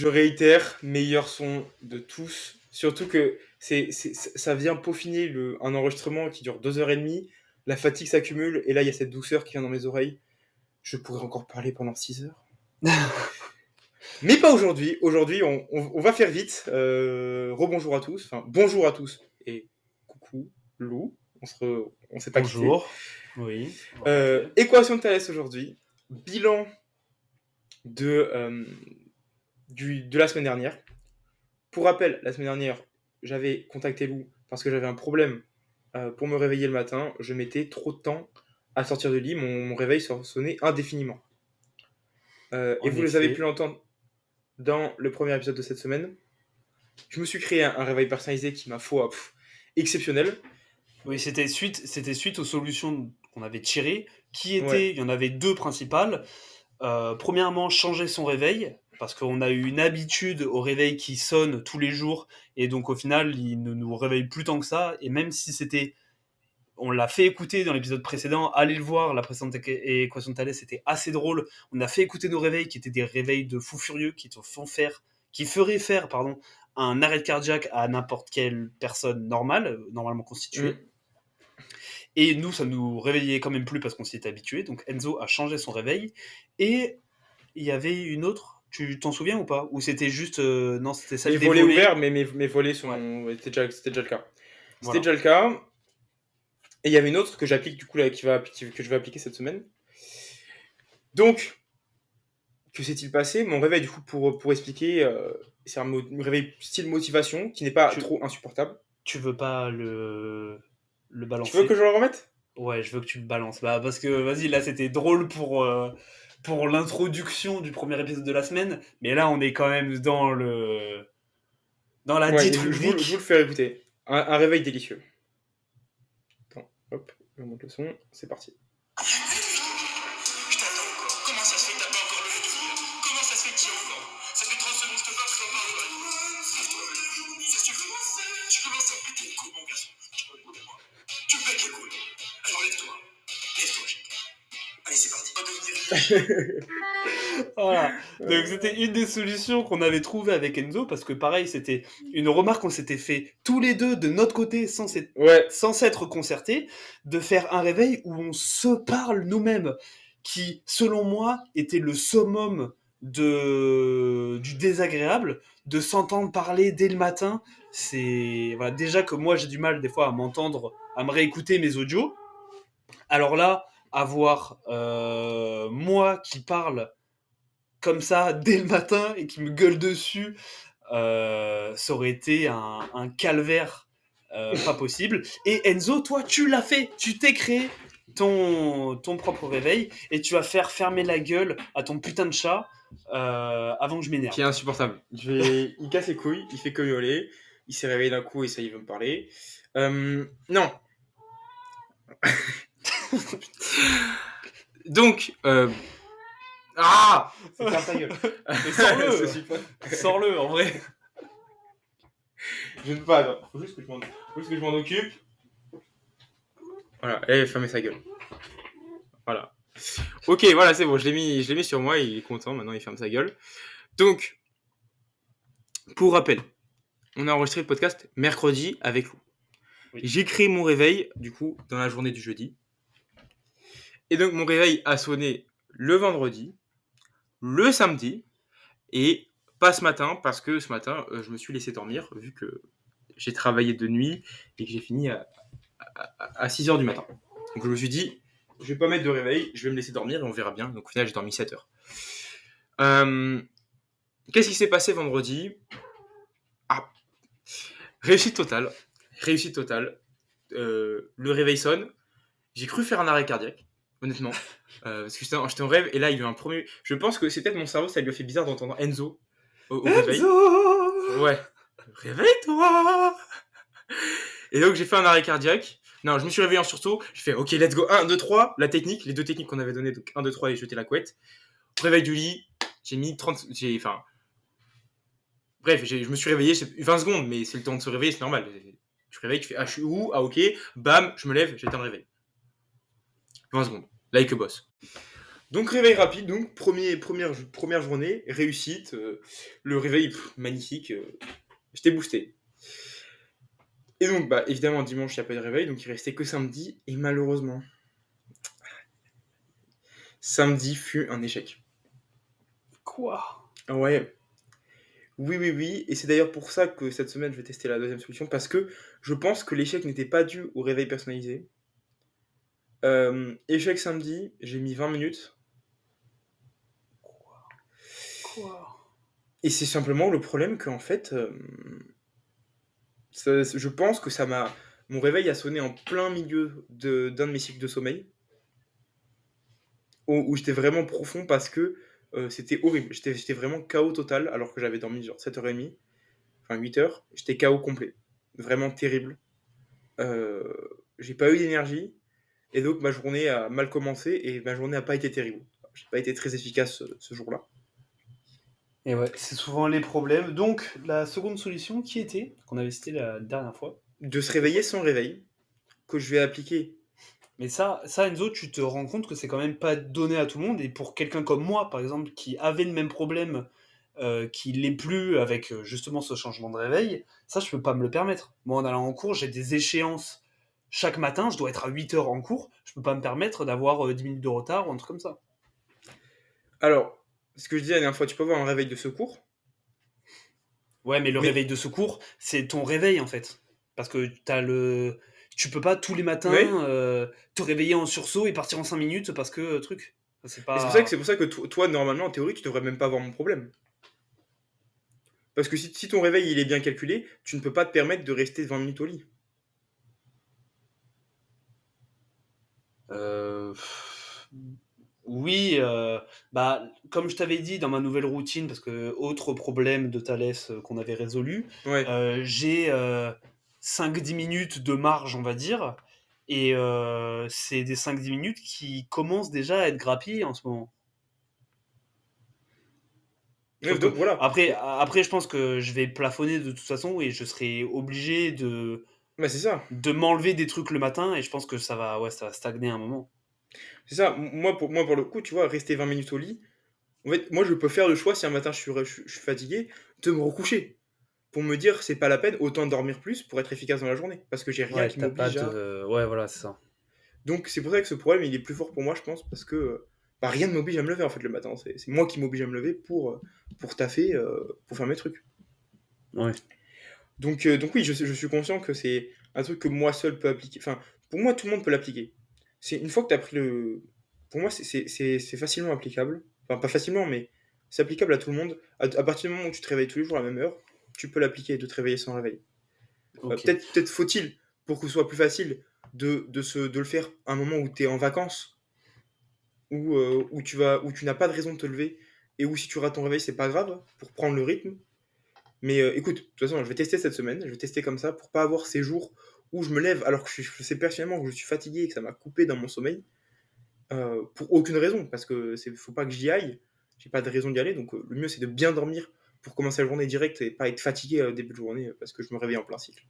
Je réitère, meilleur son de tous. Surtout que ça vient peaufiner un enregistrement qui dure 2h30. La fatigue s'accumule et là, il y a cette douceur qui vient dans mes oreilles. Je pourrais encore parler pendant 6 heures. Mais pas aujourd'hui. Aujourd'hui, on va faire vite. Rebonjour à tous. Enfin, bonjour à tous. Et coucou, Lou. On s'est pas quitté. Bonjour. Oui. Ok. Équation de Thalès aujourd'hui. Bilan de la semaine dernière. Pour rappel, la semaine dernière, j'avais contacté Lou parce que j'avais un problème pour me réveiller le matin. Je mettais trop de temps à sortir du lit. Mon réveil sonnait indéfiniment. Et vous les avez pu l'entendre dans le premier épisode de cette semaine. Je me suis créé un réveil personnalisé qui, ma foi, exceptionnel. Oui, c'était suite aux solutions qu'on avait tirées, il Ouais. y en avait deux principales. Premièrement, changer son réveil, parce qu'on a eu une habitude au réveil qui sonne tous les jours, et donc au final, il ne nous réveille plus tant que ça, et même si on l'a fait écouter dans l'épisode précédent, allez le voir, la précédente équation de Thalès, c'était assez drôle. On a fait écouter nos réveils qui étaient des réveils de fous furieux qui feraient faire un arrêt cardiaque à n'importe quelle personne normale, normalement constituée. Et nous, ça nous réveillait quand même plus parce qu'on s'y était habitué. Donc Enzo a changé son réveil. Et il y avait une autre, tu t'en souviens ou pas? Ou c'était juste. Non, c'était celle des volets volets. ouverts, mais mes volets sont. Ouais. C'était déjà le cas. C'était Voilà. déjà le cas. Et il y avait une autre que j'applique, du coup, là, que je vais appliquer cette semaine. Donc, que s'est-il passé? Mon réveil, du coup, pour expliquer, c'est un réveil style motivation qui n'est pas trop insupportable. Tu veux pas le balancer? Tu veux que je le remette? Ouais, je veux que tu le balances. Bah, parce que, vas-y, là, c'était drôle pour l'introduction du premier épisode de la semaine. Mais là, on est quand même dans la Ouais, dite je vous rubrique. le faire écouter. Un réveil délicieux. Attends, hop, je monte le son, c'est parti. Je t'attends encore. Comment ça se fait que t'as pas encore levé du lit? Comment ça se fait que t'y es encore? Ça fait 30 secondes que je te parle, je t'en parle pas. Lève-toi, ça suffit. Tu commences à me péter les couilles, mon garçon. Tu me pètes les couilles. Alors lève-toi. Lève-toi, j'ai dit. Allez, c'est parti. Va devenir riche. Voilà. Donc c'était une des solutions qu'on avait trouvées avec Enzo, parce que pareil, c'était une remarque qu'on s'était fait tous les deux de notre côté Ouais, sans s'être concertés, de faire un réveil où on se parle nous-mêmes, qui, selon moi, était le summum du désagréable, de s'entendre parler dès le matin. C'est voilà, déjà que moi j'ai du mal des fois à m'entendre, à me réécouter mes audios. Alors là, avoir moi qui parle comme ça dès le matin et qui me gueule dessus, ça aurait été un calvaire pas possible. Et Enzo, toi, tu l'as fait, tu t'es créé ton propre réveil et tu vas faire fermer la gueule à ton putain de chat avant que je m'énerve. qui est insupportable. Il casse les couilles, il fait que miauler, il s'est réveillé d'un coup et ça, il veut me parler. Non. Donc, c'est ferme ta gueule. Mais sors-le, en vrai. Je ne peux pas, non. Faut juste que je m'en occupe. Voilà, et fermer sa gueule. Voilà. Ok, voilà, c'est bon, je l'ai mis sur moi, il est content, maintenant il ferme sa gueule. Donc, pour rappel, on a enregistré le podcast mercredi avec Lou. Oui. J'ai créé mon réveil, du coup, dans la journée du jeudi. Et donc, mon réveil a sonné le vendredi, le samedi, et pas ce matin, parce que ce matin, je me suis laissé dormir, vu que j'ai travaillé de nuit et que j'ai fini à 6h du matin. Donc, je me suis dit, je vais pas mettre de réveil, je vais me laisser dormir et on verra bien. Donc, au final, j'ai dormi 7 heures. Qu'est-ce qui s'est passé vendredi? Réussite totale. Le réveil sonne. J'ai cru faire un arrêt cardiaque, honnêtement. Parce que j'étais en rêve et là, il y a eu un premier. Je pense que c'est peut-être mon cerveau, ça lui a fait bizarre d'entendre Enzo au réveil. Enzo! Ouais. Réveille-toi! Et donc, j'ai fait un arrêt cardiaque. Non, je me suis réveillé en sursaut. J'ai fait OK, let's go. 1, 2, 3. La technique, les deux techniques qu'on avait données. Donc 1, 2, 3 et jeter la couette. Réveil du lit. J'ai mis 30. Bref, je me suis réveillé 20 secondes, mais c'est le temps de se réveiller, c'est normal. Tu te réveilles, tu fais je suis où? Ok, bam, je me lève, j'éteins le réveil. 20 secondes. Like a boss. Donc réveil rapide, donc première journée, réussite, le réveil magnifique, j'étais boosté. Et donc bah évidemment dimanche il n'y a pas de réveil, donc il restait que samedi, et malheureusement, samedi fut un échec. Quoi? Ouais, oui, et c'est d'ailleurs pour ça que cette semaine je vais tester la deuxième solution, parce que je pense que l'échec n'était pas dû au réveil personnalisé. Échec samedi, j'ai mis 20 minutes, Quoi? et c'est simplement le problème qu'en fait, je pense que ça m'a. Mon réveil a sonné en plein milieu d'un de mes cycles de sommeil, où j'étais vraiment profond parce que c'était horrible. J'étais vraiment KO total, alors que j'avais dormi genre 7h30, enfin 8h. J'étais KO complet. Vraiment terrible. Euh, j'ai pas eu d'énergie, et donc ma journée a mal commencé, et ma journée n'a pas été terrible. J'ai pas été très efficace ce jour-là. Et ouais, c'est souvent les problèmes. Donc, la seconde solution, qui était, qu'on avait cité la dernière fois, De se c'était réveiller quoi? sans réveil, que je vais appliquer. Mais ça, Enzo, tu te rends compte que c'est quand même pas donné à tout le monde. Et pour quelqu'un comme moi, par exemple, qui avait le même problème, qui l'est plus avec justement ce changement de réveil, ça, je peux pas me le permettre. Moi, en allant en cours, j'ai des échéances chaque matin. Je dois être à 8 heures en cours. Je peux pas me permettre d'avoir 10 minutes de retard ou un truc comme ça. Alors, ce que je disais la dernière fois, tu peux avoir un réveil de secours, Ouais, mais le mais réveil de secours, c'est ton réveil en fait. Parce que tu peux pas tous les ouais. matins te réveiller en sursaut et partir en 5 minutes parce que truc. Ça, c'est Mais c'est pas. pour ça que toi, normalement, en théorie, tu devrais même pas avoir mon problème. Parce que si ton réveil il est bien calculé, tu ne peux pas te permettre de rester 20 minutes au lit. Euh, Oui, bah, comme je t'avais dit dans ma nouvelle routine, parce que autre problème de Thalès qu'on avait résolu, Ouais. j'ai 5-10 minutes de marge, on va dire, et c'est des 5-10 minutes qui commencent déjà à être grappillées en ce moment. Ouais, Sauf que donc voilà. après, je pense que je vais plafonner de toute façon et je serai obligé Bah, c'est ça. de m'enlever des trucs le matin et je pense que ouais, ça va stagner un moment. C'est ça. Moi, pour le coup, tu vois, rester 20 minutes au lit, en fait, moi, je peux faire le choix, si un matin je suis fatigué, de me recoucher. Pour me dire, c'est pas la peine, autant dormir plus pour être efficace dans la journée. Parce que j'ai rien Ouais, qui t'as pas m'oblige à. de. Ouais, voilà, c'est ça. Donc, c'est pour ça que ce problème, il est plus fort pour moi, je pense, parce que bah, rien ne m'oblige à me lever, en fait, le matin. C'est moi qui m'oblige à me lever pour taffer, pour faire mes trucs. Ouais. Donc oui, je suis conscient que c'est un truc que moi seul peux appliquer. Enfin, pour moi, tout le monde peut l'appliquer. C'est une fois que tu as pris le. Pour moi, c'est facilement applicable. Enfin, pas facilement, mais c'est applicable à tout le monde. À partir du moment où tu te réveilles tous les jours à la même heure, tu peux l'appliquer de te réveiller sans réveil. Ok. Peut-être faut-il, pour que ce soit plus facile, de le faire à un moment où tu es en vacances, où tu n'as pas de raison de te lever, et où si tu rates ton réveil, c'est pas grave, pour prendre le rythme. Mais écoute, de toute façon, je vais tester cette semaine, je vais tester comme ça pour pas avoir ces jours où je me lève alors que je sais personnellement que je suis fatigué et que ça m'a coupé dans mon sommeil, pour aucune raison, parce que faut pas que j'y aille, j'ai pas de raison d'y aller, donc le mieux c'est de bien dormir pour commencer la journée direct et pas être fatigué au début de journée parce que je me réveille en plein cycle.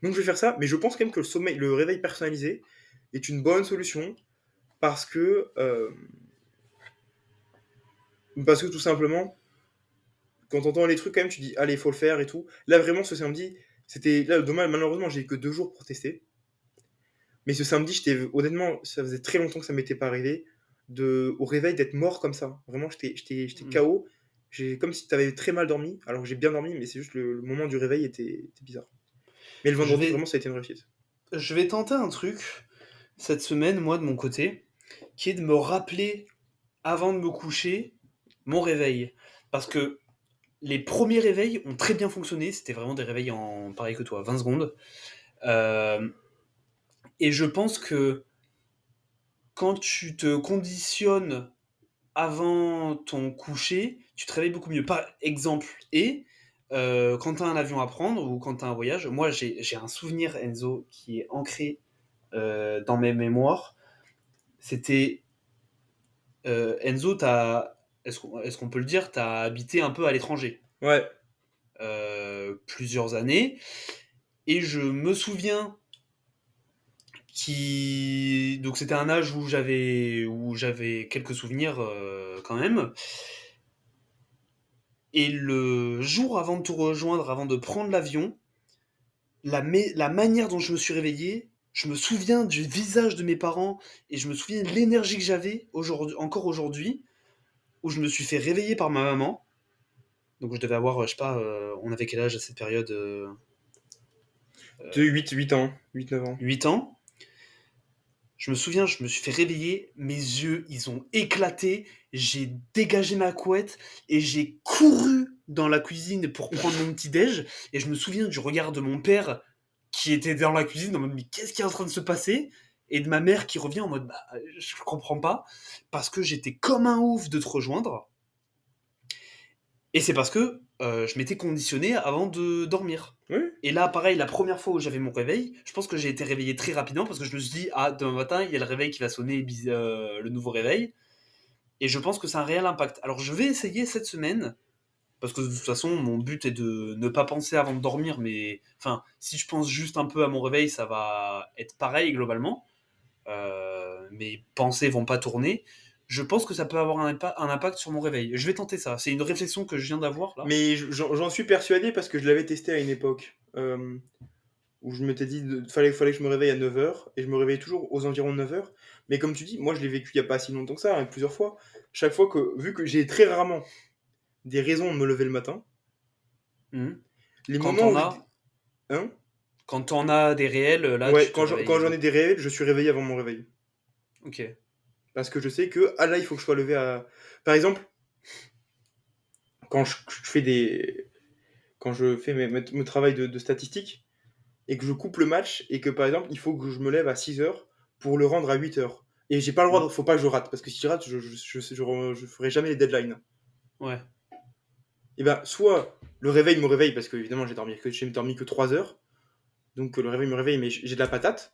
Donc je vais faire ça, mais je pense quand même que le réveil personnalisé est une bonne solution parce que tout simplement, quand t'entends les trucs quand même, tu dis allez, il faut le faire et tout. Là vraiment ce samedi, c'était là dommage, malheureusement j'ai eu que 2 jours pour tester. Mais ce samedi, honnêtement, ça faisait très longtemps que ça m'était pas arrivé au réveil d'être mort comme ça. Vraiment, j'étais Hmm. KO. Comme si tu avais très mal dormi, alors que j'ai bien dormi, mais c'est juste le moment du réveil était bizarre. Mais le Je vendredi, vais, vraiment, ça a été une réussite. je vais tenter un truc cette semaine, moi, de mon côté, qui est de me rappeler, avant de me coucher, mon réveil. Parce que les premiers réveils ont très bien fonctionné. C'était vraiment des réveils en, pareil que toi, 20 secondes. Euh, et je pense que quand tu te conditionnes avant ton coucher, tu te réveilles beaucoup mieux. Par exemple, quand tu as un avion à prendre ou quand tu as un voyage, moi j'ai un souvenir, Enzo, qui est ancré dans mes mémoires. C'était Enzo, est-ce qu'on peut le dire, tu as habité un peu à l'étranger Ouais, plusieurs années. Et je me souviens Donc c'était un âge où j'avais quelques souvenirs quand même. Et le jour avant de te rejoindre, avant de prendre l'avion, la manière dont je me suis réveillé, je me souviens du visage de mes parents et je me souviens de l'énergie que j'avais encore aujourd'hui, où je me suis fait réveiller par ma maman. Donc je devais avoir, je sais pas, on avait quel âge à cette période De 8 ans, 8-9 ans. 8 ans. Je me souviens, je me suis fait réveiller, mes yeux, ils ont éclaté, j'ai dégagé ma couette et j'ai couru dans la cuisine pour prendre mon petit-déj. Et je me souviens du regard de mon père qui était dans la cuisine en mode mais qu'est-ce qui est en train de se passer? Et de ma mère qui revient en mode bah je comprends pas parce que j'étais comme un ouf de te rejoindre. Et c'est parce que je m'étais conditionné avant de dormir. Oui. Et là, pareil, la première fois où j'avais mon réveil, je pense que j'ai été réveillé très rapidement parce que je me suis dit, ah, demain matin, il y a le réveil qui va sonner, le nouveau réveil. Et je pense que c'est un réel impact. Alors, je vais essayer cette semaine, parce que de toute façon, mon but est de ne pas penser avant de dormir, mais enfin, si je pense juste un peu à mon réveil, ça va être pareil globalement. Mes pensées vont pas tourner. Je pense que ça peut avoir un impact sur mon réveil. Je vais tenter ça. C'est une réflexion que je viens d'avoir là. Mais j'en suis persuadé parce que je l'avais testé à une époque où je m'étais dit fallait que je me réveille à 9 h et je me réveillais toujours aux environs de 9 h. Mais comme tu dis, moi je l'ai vécu il n'y a pas si longtemps que ça, hein, plusieurs fois. Chaque fois que, vu que j'ai très rarement des raisons de me lever le matin, Mhm. les Quand moments on où a, Hein quand on a des réels, là, Ouais, tu te quand j'en réveilles. ai des réveils, je suis réveillé avant mon réveil. Ok. Parce que je sais que, ah là, il faut que je sois levé à. Par exemple, quand je fais des. Quand je fais mon travail de statistique et que je coupe le match et que par exemple, il faut que je me lève à 6 heures pour le rendre à 8 heures. Et j'ai pas le droit, Mm. faut pas que je rate parce que si je rate, je ferai jamais les deadlines. Ouais. Et ben, soit le réveil me réveille parce que évidemment j'ai dormi que 3 heures, donc le réveil me réveille, mais j'ai de la patate,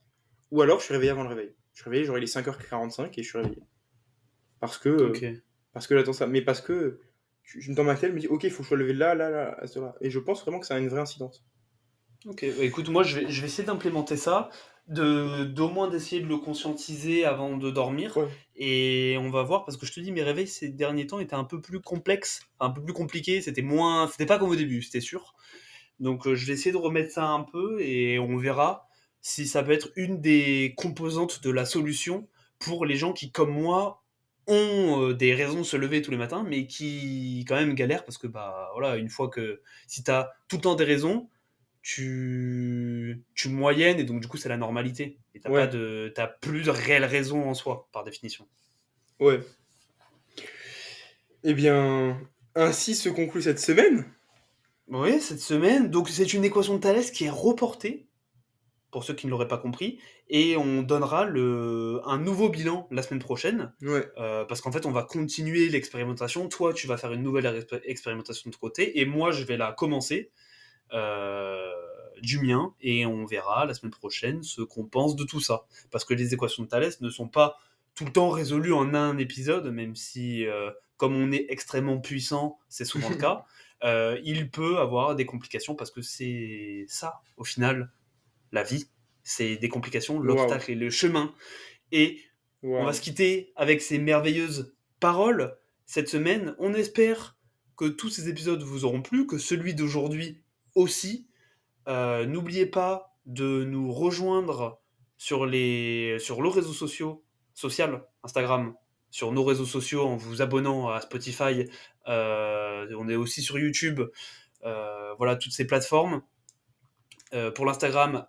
ou alors je suis réveillé avant le réveil. Je suis réveillé, j'aurai les 5h45 et je suis réveillé. Parce que, Ok. j'attends ça. Mais parce que dans ma tête, je me dis, ok, il faut que je sois levé là, là, là, à ce là. Et je pense vraiment que ça a une vraie incidence. Ok. Bah, écoute, moi, je vais essayer d'implémenter ça, d'au moins d'essayer de le conscientiser avant de dormir. Ouais. Et on va voir, parce que je te dis, mes réveils ces derniers temps étaient un peu plus complexes, un peu plus compliqués. C'était pas comme au début, c'était sûr. Donc, je vais essayer de remettre ça un peu et on verra si ça peut être une des composantes de la solution pour les gens qui, comme moi, ont des raisons de se lever tous les matins, mais qui quand même galèrent parce que bah voilà, une fois que si t'as tout le temps des raisons, tu moyennes et donc du coup c'est la normalité et Ouais, t'as plus de réelles raisons en soi par définition. ouais. Eh bien, ainsi se conclut cette semaine. Oui, cette semaine, donc c'est une équation de Thalès qui est reportée pour ceux qui ne l'auraient pas compris, et on donnera un nouveau bilan la semaine prochaine, Ouais, parce qu'en fait on va continuer l'expérimentation, toi tu vas faire une nouvelle expérimentation de ton côté, et moi je vais la commencer euh, du mien, et on verra la semaine prochaine ce qu'on pense de tout ça, parce que les équations de Thalès ne sont pas tout le temps résolues en un épisode, même si comme on est extrêmement puissant, c'est souvent le cas, il peut avoir des complications, parce que c'est ça au final la vie, c'est des complications, waouh, l'obstacle et le chemin. Et on va waouh. se quitter avec ces merveilleuses paroles cette semaine. On espère que tous ces épisodes vous auront plu, que celui d'aujourd'hui aussi. N'oubliez pas de nous rejoindre sur le réseau social, Instagram, sur nos réseaux sociaux en vous abonnant à Spotify. On est aussi sur YouTube. Voilà, toutes ces plateformes. Pour l'Instagram,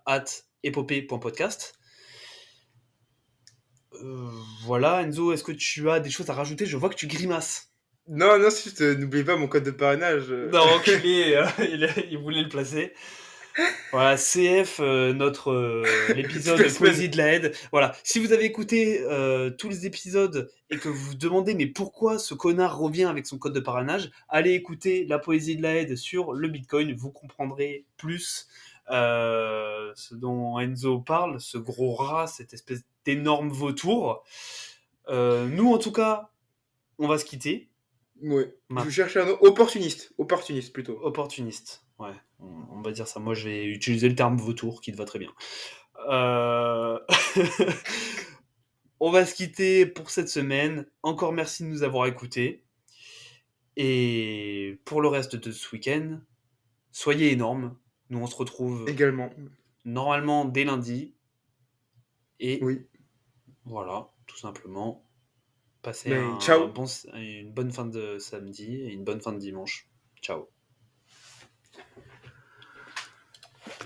@epopée.podcast. Voilà, Enzo, est-ce que tu as des choses à rajouter? Je vois que tu grimaces. Non, non, c'est juste, n'oubliez pas mon code de parrainage. Non, enculé, il voulait le placer. Voilà, CF, Toutes les l'épisode semaines. Poésie de la Aide. Voilà, si vous avez écouté tous les épisodes et que vous vous demandez mais pourquoi ce connard revient avec son code de parrainage, allez écouter la Poésie de la Aide sur le Bitcoin, vous comprendrez plus ce dont Enzo parle, ce gros rat, cette espèce d'énorme vautour. Nous, en tout cas, on va se quitter. Ouais. Je Ma cherchais un opportuniste. Opportuniste plutôt. opportuniste. Ouais, on va dire ça. Moi, je vais utiliser le terme vautour qui te va très bien. Euh, On va se quitter pour cette semaine. Encore merci de nous avoir écoutés. Et pour le reste de ce week-end, soyez énormes. Nous, on se retrouve Également. normalement dès lundi. Et Oui. voilà, tout simplement. Passez Ben, ciao. une bonne fin de samedi et une bonne fin de dimanche. Ciao.